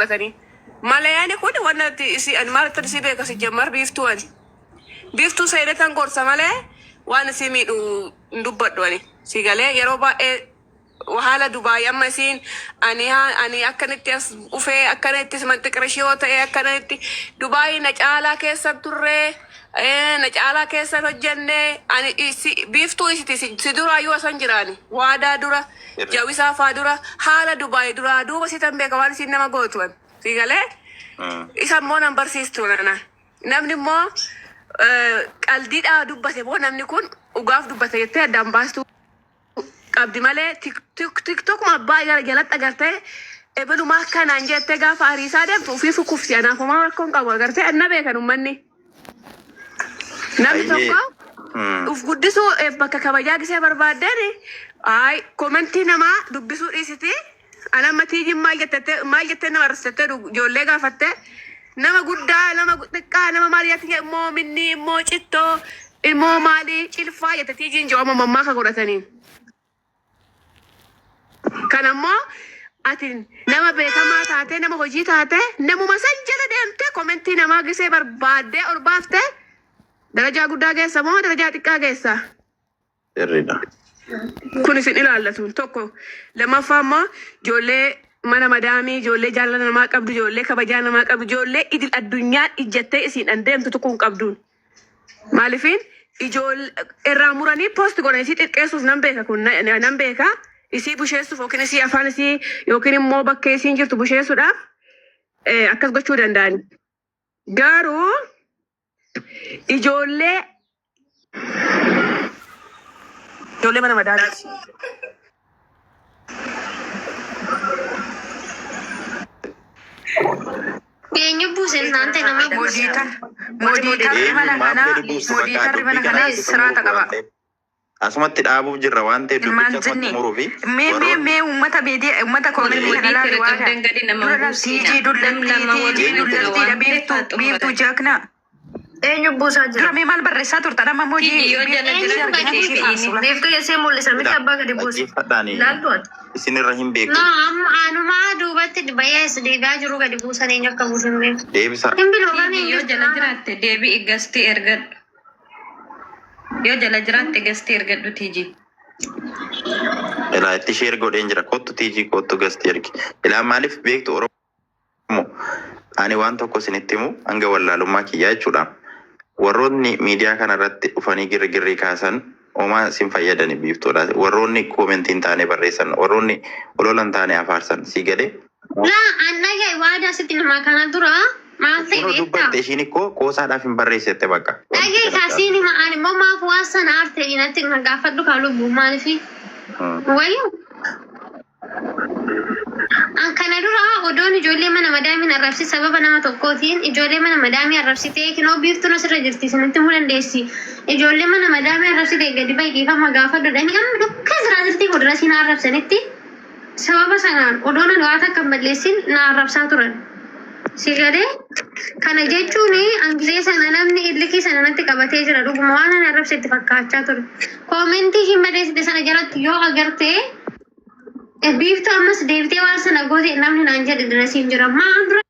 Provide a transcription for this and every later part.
قولتني مالياني كود وانا تي أنا ما ترسي بيك سجمر بيفتو سيدتان قرصة مالي وانا سيمي ندبت واني سيقالي يروبا وحالة دبي أما سين أني أكنت وفي أكنت منطقة رشيوتا أكنت دبي نجعلها كيسة ترى نجعلها كيسة الجنة أني بيفتو سيدورا يوا سنجراني وادا دورا جاوي سافا دورا حالة دبي دورا دوبا سيتم بيكوان سين نما قوتوان سيقالي إسان مو نمبر سيستونا نمني مو قلديد دبته مو نمني كون وقاف دبته يتي دامباستو قبدي مالي تيك توك ما باي جلت أجرته ابنو ما كان عنجي تجا فاريسا دم توفي في كوفسي أنا فما كون قبل أجرته النبي كانوا مني نبي توقع وف قدسو بكا كباجا كسي بربادني أي كومنتي نما دبسو إيستي أنا ما تيجي ما جت نورسته جولة قافته نما قدا نما قدكا نما مارياتي مو مني مو شتو مو مالي شلفا يتتيجي جو ماما كقولتني kanammoo atin nama beekamaa taate nama hojii taate namuma san jala deemte komentii namaa gisee barbaaddee ol baafte darajaa guddaa geessa moo darajaa xiqqaa geessa? Sirriidha. Kun isin ilaallatuun tokko lammaffaa immoo ijoollee mana madaamii ijoollee jaalala namaa qabdu ijoollee kabajaa namaa qabdu ijoollee idil addunyaan ijjattee isiin deemtu tokkoon qabduun maalifiin ijoollee irraa muranii poosti godhan isii xiqqeessuuf nan beeka kun nan beeka. Isi busheessuuf yookiin isii afaan isii yookiin immoo bakka isiin jirtu busheessuudhaaf akkas gochuu danda'ani. Garuu ijoollee mana madaalaati. Eenyu buusen naante nama Moodiitarri mana kanaa siraata qaba. Asumatti dhaabuuf jirra waan ta'eef dubbicha asumatti muruu fi mee uummata beedee uummata koomilii kanaa riwaadaa siijii dullatti biiftuu jaaknaa eenyu buusaa jira dura mee maal barreessaa turta nama moojii biiftuu yesee mul'isa miti abbaa gadi buusa laaltuwat isinirra hin beeku. Anumaa duubatti bayyaas deebi'aa jiru gadi buusan eenyu akka buusan beeku. Deebisa. Hin biloofame yoo jala jiraatte deebii eeggastee ergadhu. Yoo jala jiraatte gastee ergadhu tiiji. Ilaa itti ishee ergoodheen jira kottu tiiji kottu gastee ergi. Ilaa maaliif beektu Oromoo ani waan tokko isinitti himu hanga wallaalummaa kiyyaa jechuudha. Warroonni miidiyaa kanarratti dhufanii girgirrii kaasan homaa isin fayyadani biiftuudha. Warroonni koomentiin taane barreessan warroonni ololan taane afaarsan si galee. Laa annagee waadaa sitti namaa kana dura. Kun dubbatte ishiin ikkoo qoosaadhaaf hin barreessette bakka. Dhagee kaasiin ma'aan immoo maaf waasan aarte inatti gaafadhu kaa lubbuu maalifi? Wayyuu. Kana dura odoon ijoollee mana madaamii arrabsi sababa nama tokkootiin ijoollee mana madaamii arrabsitee kinoo biiftuun asirra jirti isinitti himuu dandeessi. Ijoollee mana madaamii arrabsitee gadi baay'eeffama gaafadhuudhaani amma dukka jiraa jirti godira siin arrabsanitti sababa sanaan odoon waan akka balleessin na arrabsaa turan. Sigade kana jechuun angilee sana namni illikii sana natti qabatee jira dhuguma waan ani arrabsetti fakkaachaa ture. Koomentii hin madeessite sana jalatti yoo agarte biiftuu ammas deebitee waan sana goote namni naan jedhe dirasiin jira. Maan dura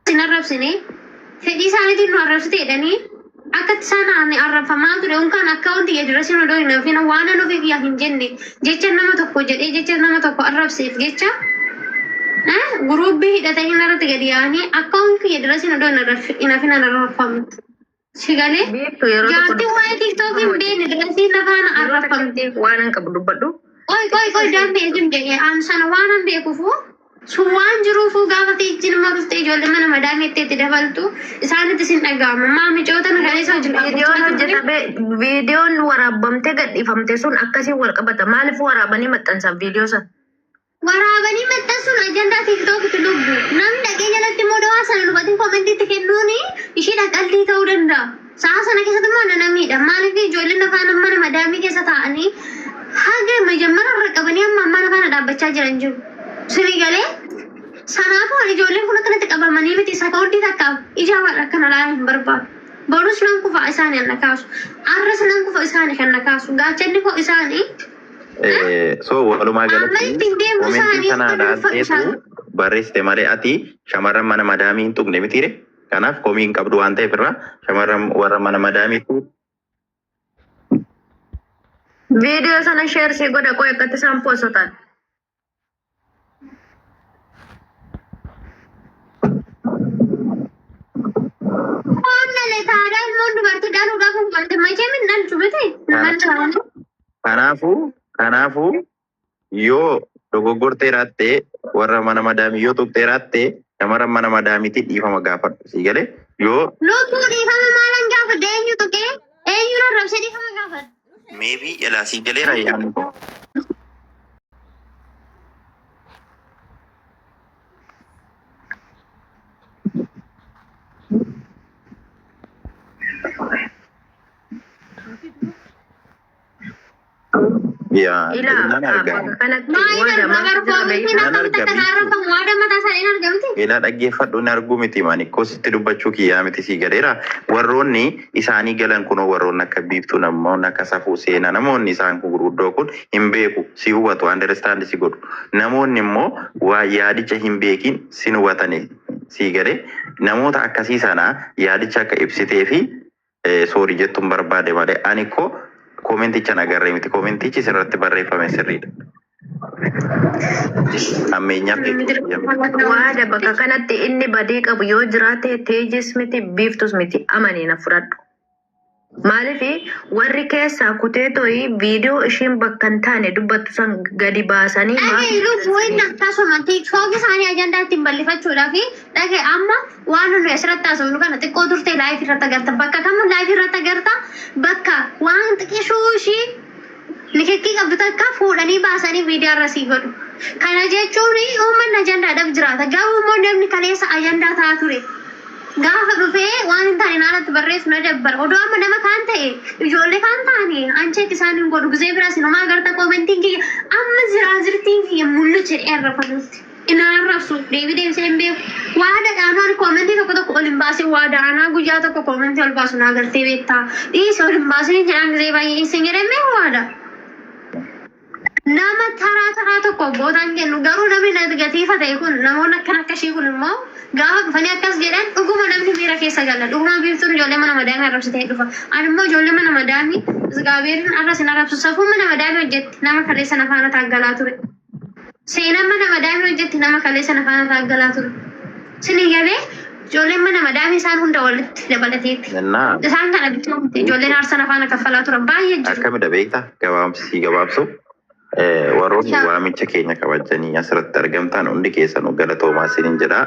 sin arrabsine fedhii isaaniitiin nu arrabsite jedhanii akkatti isaan arrabfamaa ture unkaan akkaawunti dirasiin odoo hin hafin waan an ofii kiyyaa hin jenne jecha nama tokko jedhee jecha nama tokko arrabseef jecha. Guruubii hidhatanii narratti gadi yaa'anii akkaawunti dirasiin odoo hin hafin arrabfamte. Sigalee jaartii waa'ee tiktookiin beekne dirasiin lafaan arrabfamte. Waan an qabu dubbadhu. Oi dambe ejum jedhee sana waan an beekuufu sun waan jiruufu gaafa tiijji nama dhuftee ijoollee mana madaamii itti dabaltu isaanitti sin dhaga'ama. Maamichoota nagalee Viidiyoon waraabamtee gadhiifamte sun akkasiin wal qabata. Maaliif waraabanii maxxansan viidiyoo sana? Waraabanii maxxansuun ajandaa tiktookitti lubbu. Namni dhaqee jalatti immoo dawaa sana dhufatiin koomentiitti kennuuni ishiidha qalbii ta'uu danda'a. Sa'a sana keessatti immoo namniidha. Maaliif ijoolleen afaan mana madaamii keessa taa'anii haga majammara irra qabanii amma mana kana dhaabbachaa jiran jiru. Sirii galee sanaafuu ijoolleen kun akkanatti qabamanii miti isa ka'uudii takkaaf ijaabaadha akkana laalaan hin barbaadu. Borus nan kufa isaanii kan na kaasu. Arras nan kufa isaanii kan na kaasu. Gaachanni koo isaanii. So walumaa galatti komentii sana dhaatteetu barreessite malee ati shamarran mana madaamii hin tuqne mitiire. Kanaaf komii hin qabdu waan ta'eef irraa shamarran warra mana madaamii Video sana share si godha qoy akkatti isaan poosotan. Kanaafuu yoo dogoggortee raattee warra mana madaamii yoo tuqxee raattee shamarran mana madaamiitiin dhiifama gaafadhu sii galee yoo Lubbuu dhiifama maalan gaafadha eenyu tuqee eenyu rarrabsee dhiifama gaafadha. maybe ilaa sii galee raayyaani. Ya, Ila dhaggeeffadhu hin argu miti maani kositti dubbachuu kiyyaa miti sii galeera. Warroonni isaanii galan kunoo warroonni akka biiftuu namoonni akka safuu seenaa namoonni isaan gurguddoo kun hin beeku si hubatu understand si godhu. Namoonni immoo waa yaadicha hin beekin sin hubatani sii galee namoota akkasii sana yaadicha akka ibsitee fi soorii jettuun barbaade malee ani koo koomenticha nagarree miti koomentichi sirratti barreeffame sirriidha. Ammeenyaaf waada bakka kanatti inni badii qabu yoo jiraate teejis miti biiftus miti amanii na fudhadhu. Maaliif warri keessaa kutee to'ii viidiyoo ishiin bakka hin taane dubbattu san gadi baasanii Lubbuun akkasuma tiiktookii isaanii ajandaa ittiin bal'ifachuudhaaf dhagee amma waan nuyi asirratti haasofnu kana xiqqoo turtee laayif irratti agarta. Bakka kamuu laayif irratti agarta bakka waan xiqqishuu ishii nikikkii qabdu takka fuudhanii baasanii viidiyoo irra sii godhu. Kana jechuun uummanni ajandaadhaaf jiraata. Garuu immoo namni kaleessa ajandaa ta'a ture. Gaafa dhufee waan hin taane naalatti barreessu na dabbara. Odoo amma nama kaan ta'e ijoollee kaan ta'anii ancheek isaan hin godhu. Gizee biraas namaa agarta koomentiin kiyya amma ziraazirtiin kiyya mul'u jedhee arrafanutti. Inaan arrabsu deebii deebisee hin beeku. Waada dhaanaan koomentii tokko tokko ol hin baasin waada aanaa guyyaa tokko koomentii ol baasu na agartee beektaa. Dhiise ol hin baasin jedhaan gizee baay'ee isin jedhamee waada. Nama taraa tokko bootaan kennu garuu namni gatiifa ta'e kun namoonni akka ishii kun immoo gaafa dhufanii akkas jedhan dhuguma namni miira keessa gala. Dhuguma biiftuun ijoollee mana madaamii arrabsitee dhufa. Ani immoo ijoollee mana madaamii zigaabeeriin arras hin arrabsu. Safuu mana madaamii hojjetti nama kaleessa na faana taaggalaa ture. Seenaan mana madaamii hojjetti nama kaleessa na faana taaggalaa ture. Sini galee ijoolleen mana madaamii isaan hunda walitti dabalateetti. Isaan kana bituu ijoolleen aarsa na faana kaffalaa turan baay'ee jiru. Akkamidha beektaa gabaabsu. Warroonni waamicha keenya kabajanii asirratti argamtan hundi keessan galatoomaa isiniin jedha.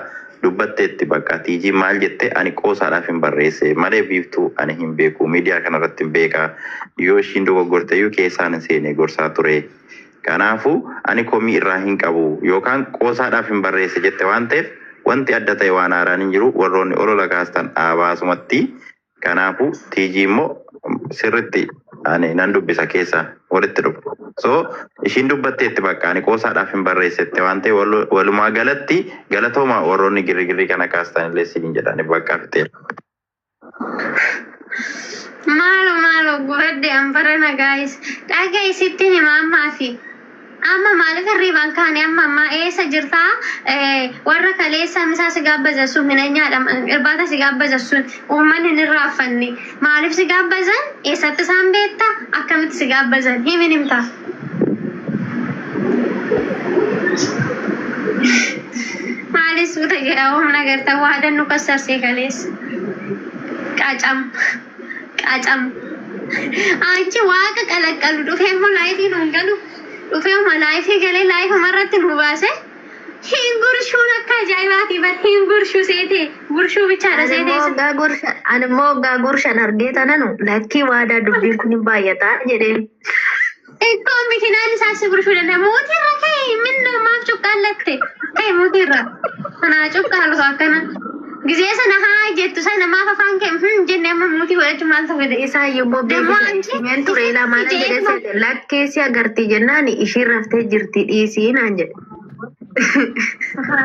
Dubbatteetti bakka tiijii maal jette ani qoosaadhaaf hin barreesse malee biiftuu ani hin beeku miidiyaa kanarratti hin beeka yoo ishiin dogoggorteeyyuu keessaan hin seene gorsaa ture. Kanaafuu ani komii irraa hin qabu yookaan qoosaadhaaf hin barreesse jette waan ta'eef wanti adda ta'e waan haaraan hin jiru warroonni olola kaastan dhaabaasumatti. Kanaafuu tiijii immoo sirritti ani nan dubbisa keessa walitti dhufu. So ishiin dubbatteetti bakka ani qoosaadhaaf hin barreessette waan ta'e walumaa galatti galatooma warroonni girigirrii kana kaastan illee siin jedhani bakka fitee. Maalo gubadde ambarana guys. Dhagaa isitti hima ammaa fi amma maaliif hirriibaan kaane amma eessa jirtaa warra kaleessa misaa si gaabbaza sun minanyaadha irbaata si gaabbaza sun uummanni hin raaffanne maaliif si gaabbazan eessatti isaan beektaa akkamitti si gaabbazan himin himtaa. Maalis buta jedha humna garta waadan nu kassarsee kaleessa qaacam achi waaqa qalaqqalu dhufeemmoo laayifii nuun galu. Dhufeema laayifii galee laayifii marratti nu baase hin gurshuun akka ajaa'ibaati bar hin gurshuu seete gurshuu bichaadha seete. Ani immoo gaa gurshan argee tananu lakkii waadaa dubbiin kun baay'ataa jedheen. Ikkoon bikinaan isaasi gurshuu danda'a mootirra ka'e minna maaf cuqqaallatte ka'e mootirra kanaa cuqqaalu akkana. Gizee sana haa jettu sana maaf afaan kee jenne amma mootii godhachuun maal ta'u fedhe. Isaa yommuu beeksisan ture ilaa maal jedhee lakkeessi agartii jennaan ishiin raftee jirti dhiisii naan jedhe.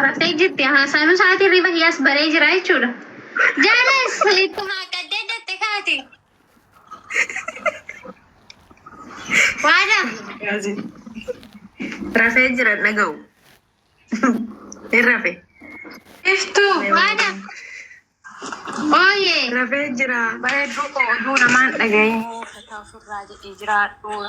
Raftee jirti haasaanuu sa'aatii riba hiyyaas baree jira jechuudha. Jaalas ittuma gaddee jette kaati. Waada. Rafee jira dhaga'u. Irrafe. Iftu. Waada. Oye. Rafee jira. Bareedduu koo oduu namaan dhaga'ee kataafurraa jedhee jiraadhu.